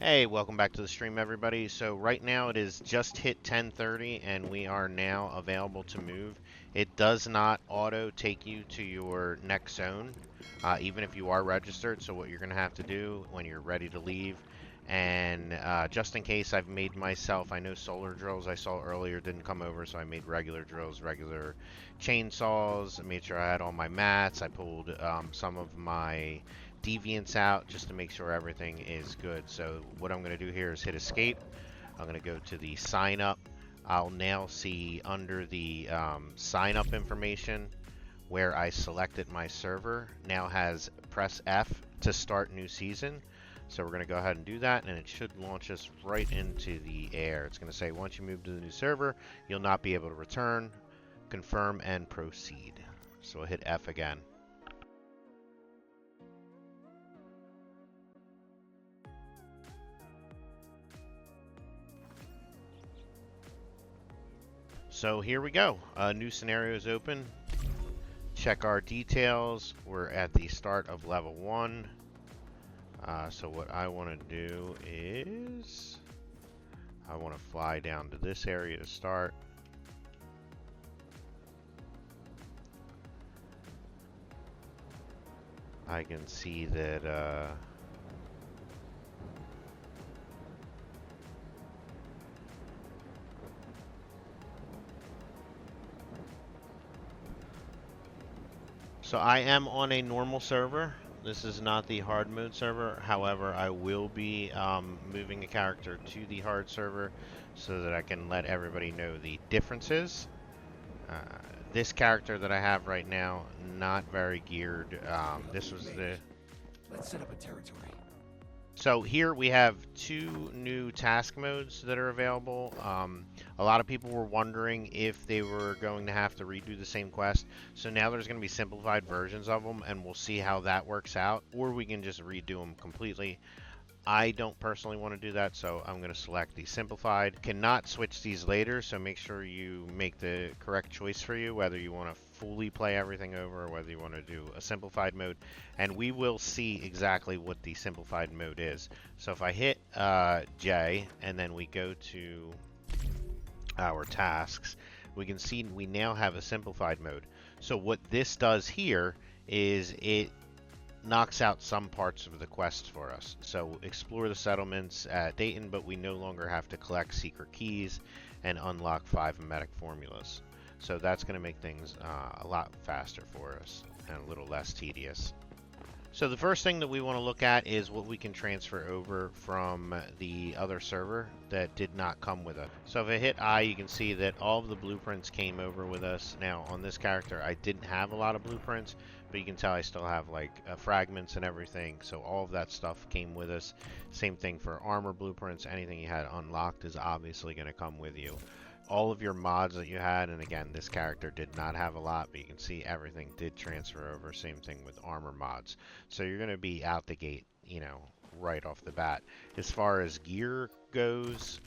Hey, welcome back to the stream, everybody. So right now it is just hit 10:30 and we are now available to move. It does not auto take you to your next zone, even if you are registered. So what you're going to have to do when you're ready to leave, and just in case, I've made myself, I know solar drills I saw earlier didn't come over, so I made regular drills, regular chainsaws. I made sure I had all my mats. I pulled some of my deviants out just to make sure everything is good. So what I'm going to do here is hit escape. I'm going to go to the sign up. I'll now see under the sign up information where I selected my server now has press F to start new season. So we're going to go ahead and do that, and it should launch us right into the air. It's going to say once you move to the new server, you'll not be able to return. Confirm and proceed. So we'll hit F again. So here we go. New scenario is open. Check our details. We're at the start of level 1. So what I want to do is I want to fly down to this area to start. I can see that so I am on a normal server. This is not the hard mode server. However, I will be moving a character to the hard server so that I can let everybody know the differences. This character that I have right now, not very geared. This was the... Let's set up a territory. So here we have 2 new task modes that are available. A lot of people were wondering if they were going to have to redo the same quest. So now there's going to be simplified versions of them, and we'll see how that works out. Or we can just redo them completely. I don't personally want to do that, so I'm going to select the simplified. Cannot switch these later, so make sure you make the correct choice for you, whether you want to fully play everything over or whether you want to do a simplified mode. And we will see exactly what the simplified mode is. So if I hit J and then we go to our tasks, we can see we now have a simplified mode. So what this does here is it knocks out some parts of the quests for us. So explore the settlements at Dayton, but we no longer have to collect secret keys and unlock 5 Memetic formulas. So that's going to make things a lot faster for us and a little less tedious. So the first thing that we want to look at is what we can transfer over from the other server that did not come with us. So if I hit I, you can see that all of the blueprints came over with us. Now on this character, I didn't have a lot of blueprints, but you can tell I still have like fragments and everything. So all of that stuff came with us. Same thing for armor blueprints. Anything you had unlocked is obviously going to come with you. All of your mods that you had, and again, this character did not have a lot, but you can see everything did transfer over. Same thing with armor mods. So you're going to be out the gate, you know, right off the bat. As far as gear goes,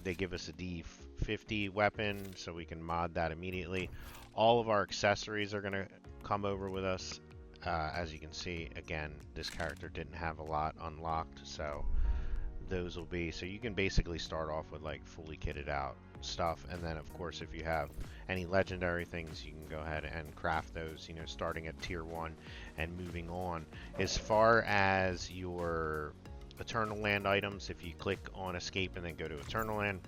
they give us a D50 weapon, so we can mod that immediately. All of our accessories are going to come over with us. As you can see, again, this character didn't have a lot unlocked, so those will be, so you can basically start off with like fully kitted out stuff, and then of course if you have any legendary things, you can go ahead and craft those, you know, starting at tier 1 and moving on. As far as your Eternal Land items, if you click on escape and then go to Eternal Land,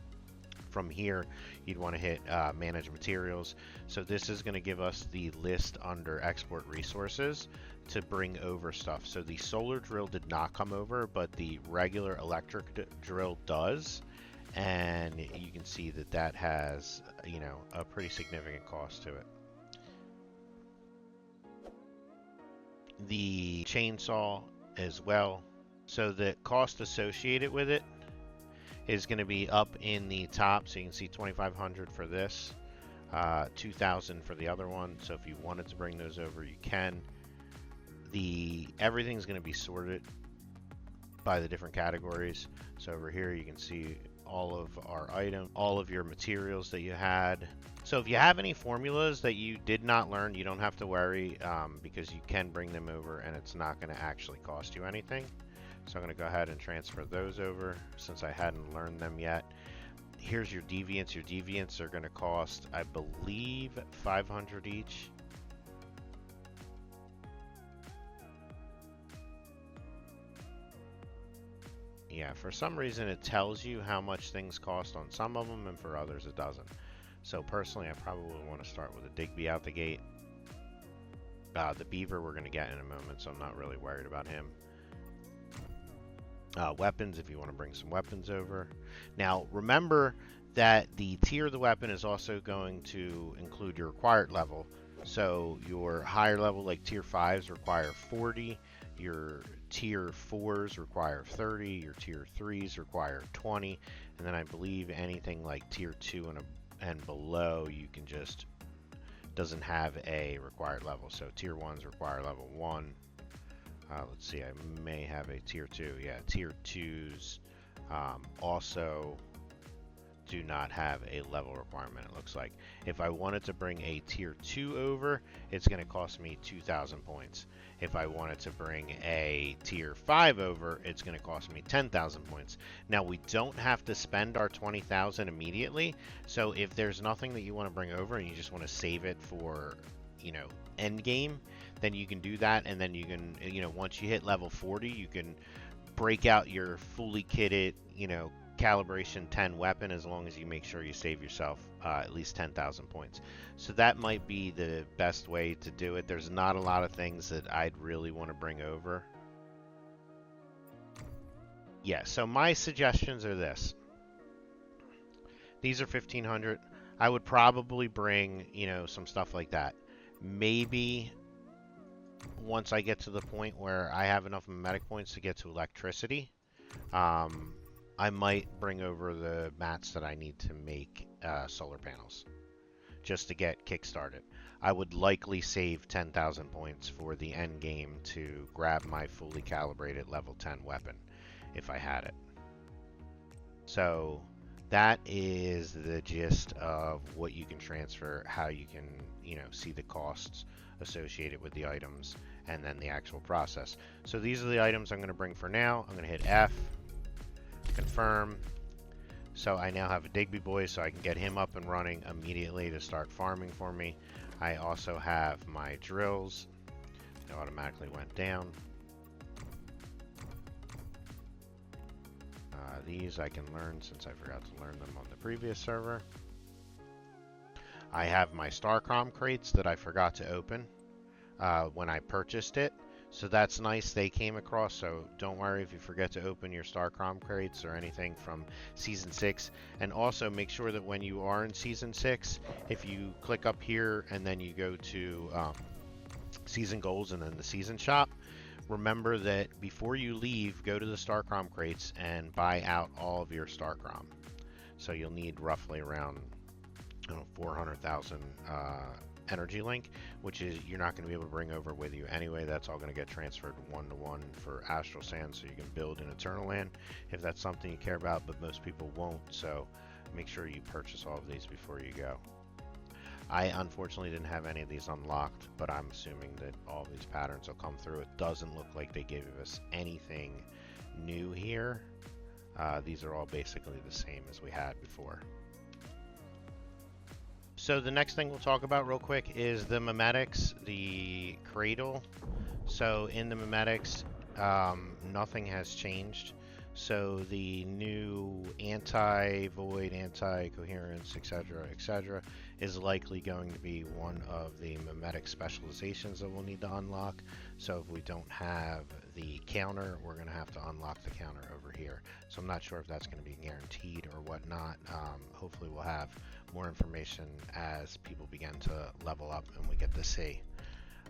from here you'd want to hit manage materials. So this is going to give us the list under export resources to bring over stuff. So the solar drill did not come over, but the regular electric drill does, and you can see that that has, you know, a pretty significant cost to it. The chainsaw as well, so the cost associated with it is going to be up in the top, so you can see 2,500 for this, 2,000 for the other one. So if you wanted to bring those over, you can. Everything's going to be sorted by the different categories. So over here you can see all of our items, all of your materials that you had. So if you have any formulas that you did not learn, you don't have to worry, because you can bring them over and it's not going to actually cost you anything. So I'm going to go ahead and transfer those over since I hadn't learned them yet. Here's your deviants. Your deviants are going to cost, I believe, 500 each. Yeah, for some reason it tells you how much things cost on some of them, and for others it doesn't. So personally, I probably want to start with a Digby out the gate. The beaver we're going to get in a moment, so I'm not really worried about him. Weapons, if you want to bring some weapons over. Now, remember that the tier of the weapon is also going to include your required level. So your higher level, like tier 5s, require 40. Your tier 4s require 30. Your tier 3s require 20. And then I believe anything like tier 2 and below, you can just, doesn't have a required level. So tier 1s require level 1. Let's see, I may have a tier 2. Yeah, tier 2s also do not have a level requirement, it looks like. If I wanted to bring a tier 2 over, it's going to cost me 2,000 points. If I wanted to bring a tier 5 over, it's going to cost me 10,000 points. Now, we don't have to spend our 20,000 immediately, so if there's nothing that you want to bring over and you just want to save it for, you know, end game, then you can do that, and then you can, you know, once you hit level 40, you can break out your fully kitted, you know, calibration 10 weapon, as long as you make sure you save yourself at least 10,000 points. So that might be the best way to do it. There's not a lot of things that I'd really want to bring over. Yeah, so my suggestions are this. These are 1,500. I would probably bring, you know, some stuff like that. Maybe once I get to the point where I have enough memetic points to get to electricity, I might bring over the mats that I need to make solar panels, just to get kick-started. I would likely save 10,000 points for the end game to grab my fully calibrated level 10 weapon, if I had it. So that is the gist of what you can transfer, how you can, you know, see the costs associated with the items, and then the actual process. So these are the items I'm going to bring for now. I'm going to hit F, confirm. So I now have a Digby boy, so I can get him up and running immediately to start farming for me. I also have my drills. They automatically went down. These I can learn since I forgot to learn them on the previous server. I have my Starcrom crates that I forgot to open when I purchased it. So that's nice, they came across, so don't worry if you forget to open your Starcrom crates or anything from Season 6. And also make sure that when you are in Season 6, if you click up here and then you go to Season Goals and then the Season Shop, remember that before you leave, go to the Starcrom crates and buy out all of your Starcrom. So you'll need roughly around 400,000 energy link, which is you're not going to be able to bring over with you anyway. That's all going to get transferred 1-to-1 for Astral Sand, so you can build in Eternal Land if that's something you care about, but most people won't, so make sure you purchase all of these before you go. I unfortunately didn't have any of these unlocked, but I'm assuming that all of these patterns will come through. It doesn't look like they gave us anything new here. These are all basically the same as we had before. So the next thing we'll talk about real quick is the Memetics, the Cradle. So in the Memetics, nothing has changed. So the new anti-void, anti-coherence, etc., is likely going to be one of the Memetic specializations that we'll need to unlock. So if we don't have the counter, we're going to have to unlock the counter over here. So I'm not sure if that's going to be guaranteed or whatnot. Hopefully we'll have more information as people begin to level up and we get to see.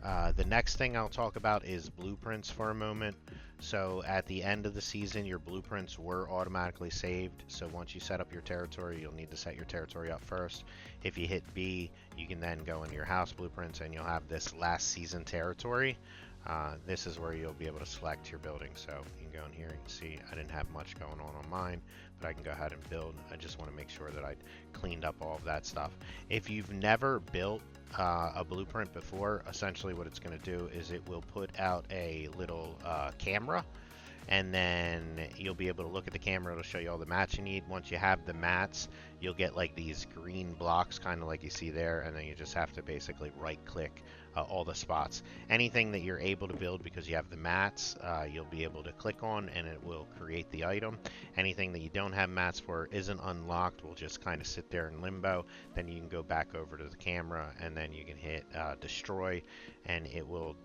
The next thing I'll talk about is blueprints for a moment. So at the end of the season, your blueprints were automatically saved. So once you set up your territory, you'll need to set your territory up first. If you hit B, you can then go into your house blueprints and you'll have this last season territory. This is where you'll be able to select your building. So you can go in here and see I didn't have much going on mine, but I can go ahead and build. I just want to make sure that I cleaned up all of that stuff. If you've never built a blueprint before, essentially what it's going to do is it will put out a little camera, and then you'll be able to look at the camera. It'll show you all the mats you need. Once you have the mats, you'll get like these green blocks, kind of like you see there, and then you just have to basically right click all the spots. Anything that you're able to build because you have the mats, you'll be able to click on and it will create the item. Anything that you don't have mats for isn't unlocked, will just kind of sit there in limbo. Then you can go back over to the camera and then you can hit destroy, and it will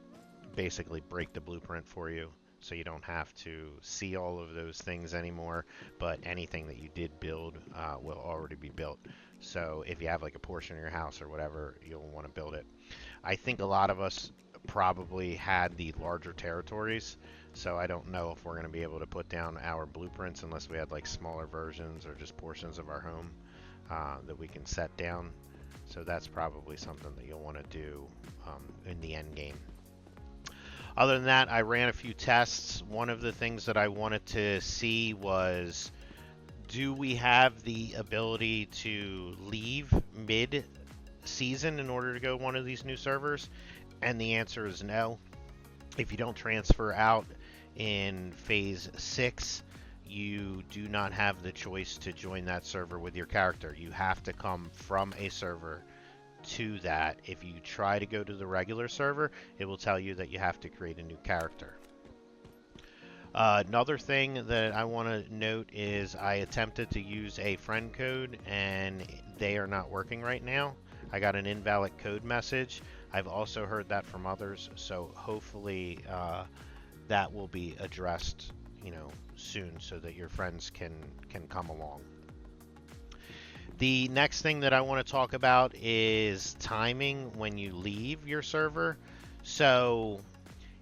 basically break the blueprint for you, so you don't have to see all of those things anymore, but anything that you did build will already be built. So if you have like a portion of your house or whatever, you'll want to build it. I think a lot of us probably had the larger territories, so I don't know if we're going to be able to put down our blueprints unless we had like smaller versions or just portions of our home that we can set down. So that's probably something that you'll want to do in the end game. Other than that, I ran a few tests. One of the things that I wanted to see was, do we have the ability to leave mid-season in order to go one of these new servers? And the answer is no. If you don't transfer out in Phase 6, you do not have the choice to join that server with your character. You have to come from a server to that. If you try to go to the regular server, it will tell you that you have to create a new character. Another thing that I want to note is I attempted to use a friend code and they are not working right now. I got an invalid code message. I've also heard that from others, so hopefully that will be addressed, soon, so that your friends can come along. The next thing that I want to talk about is timing when you leave your server. So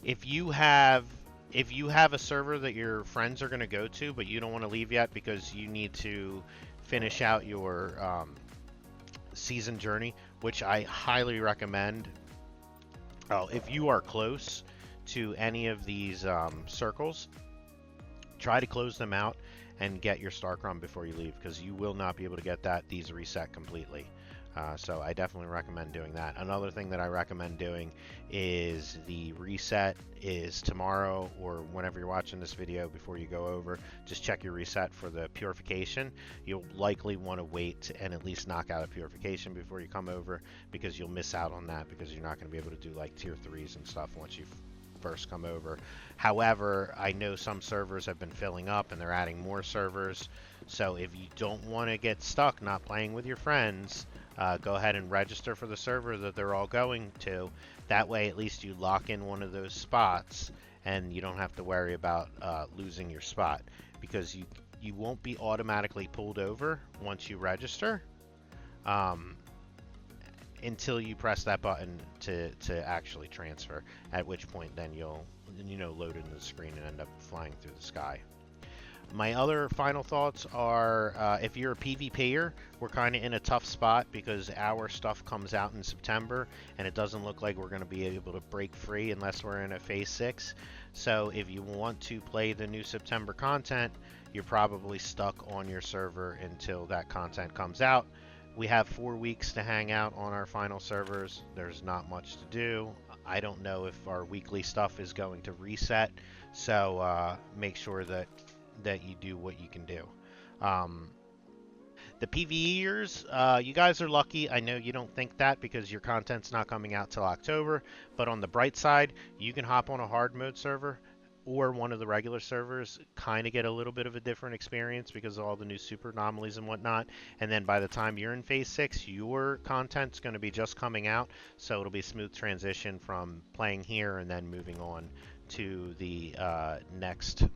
if you have a server that your friends are going to go to, but you don't want to leave yet because you need to finish out your season journey, which I highly recommend. If you are close to any of these circles, try to close them out and get your star crumb before you leave, because you will not be able to get these reset completely. So I definitely recommend doing that. Another thing that I recommend doing is the reset is tomorrow or whenever you're watching this video. Before you go over, just check your reset for the purification. You'll likely want to wait and at least knock out a purification before you come over, because you'll miss out on that, because you're not going to be able to do like tier 3s and stuff once you first come over. However, I know some servers have been filling up and they're adding more servers. So if you don't want to get stuck not playing with your friends, go ahead and register for the server that they're all going to. That way at least you lock in one of those spots and you don't have to worry about losing your spot, because you won't be automatically pulled over once you register until you press that button to actually transfer, at which point then you'll load into the screen and end up flying through the sky. My other final thoughts are, if you're a PvPer, we're kind of in a tough spot because our stuff comes out in September and it doesn't look like we're going to be able to break free unless we're in a Phase 6. So if you want to play the new September content, you're probably stuck on your server until that content comes out. We have 4 weeks to hang out on our final servers. There's not much to do. I don't know if our weekly stuff is going to reset, so make sure that you do what you can do. The PVEers, you guys are lucky. I know you don't think that because your content's not coming out till October, but on the bright side, you can hop on a hard mode server or one of the regular servers, kind of get a little bit of a different experience because of all the new super anomalies and whatnot. And then by the time you're in Phase 6, your content's going to be just coming out, so it'll be a smooth transition from playing here and then moving on to the next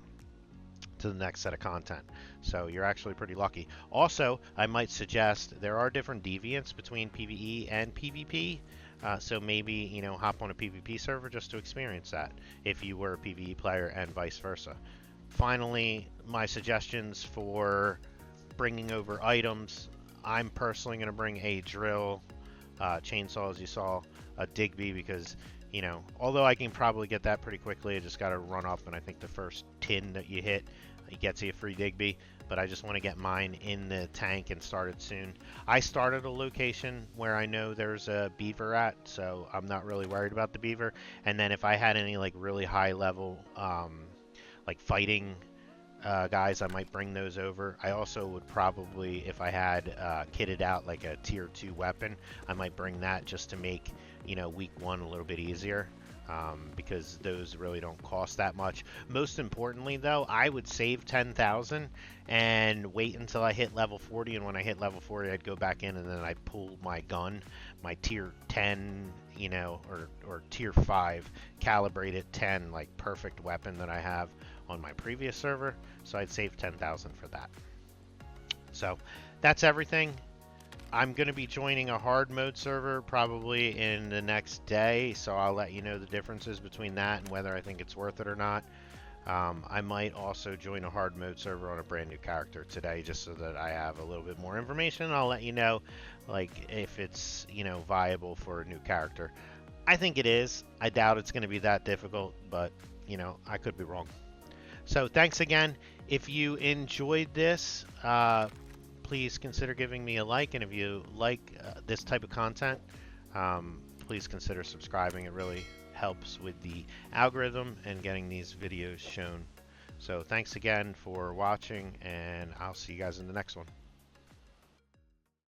set of content. So you're actually pretty lucky. Also, I might suggest there are different deviants between PvE and PvP. So maybe, hop on a PvP server just to experience that if you were a PvE player and vice versa. Finally, my suggestions for bringing over items. I'm personally going to bring a drill, chainsaw as you saw, a Digby, because, although I can probably get that pretty quickly, I just got to run up, and I think the first tin that you hit, it gets you a free Digby. But I just want to get mine in the tank and start it soon. I started a location where I know there's a beaver at, so I'm not really worried about the beaver. And then if I had any like really high level like fighting guys, I might bring those over. I also would probably, if I had kitted out like a tier 2 weapon, I might bring that just to make, you know, week 1 a little bit easier. Because those really don't cost that much. Most importantly, though, I would save 10,000 and wait until I hit level 40. And when I hit level 40, I'd go back in and then I'd pull my gun, my tier 10, you know, or tier 5 calibrated 10, like perfect weapon that I have on my previous server. So I'd save 10,000 for that. So that's everything. I'm going to be joining a hard mode server probably in the next day, so I'll let you know the differences between that and whether I think it's worth it or not. I might also join a hard mode server on a brand new character today, just so that I have a little bit more information. I'll let you know, like, if it's, you know, viable for a new character. I think it is. I doubt it's going to be that difficult, but, you know, I could be wrong. So thanks again. If you enjoyed this, please consider giving me a like, and if you like this type of content, please consider subscribing. It really helps with the algorithm and getting these videos shown. So thanks again for watching, and I'll see you guys in the next one.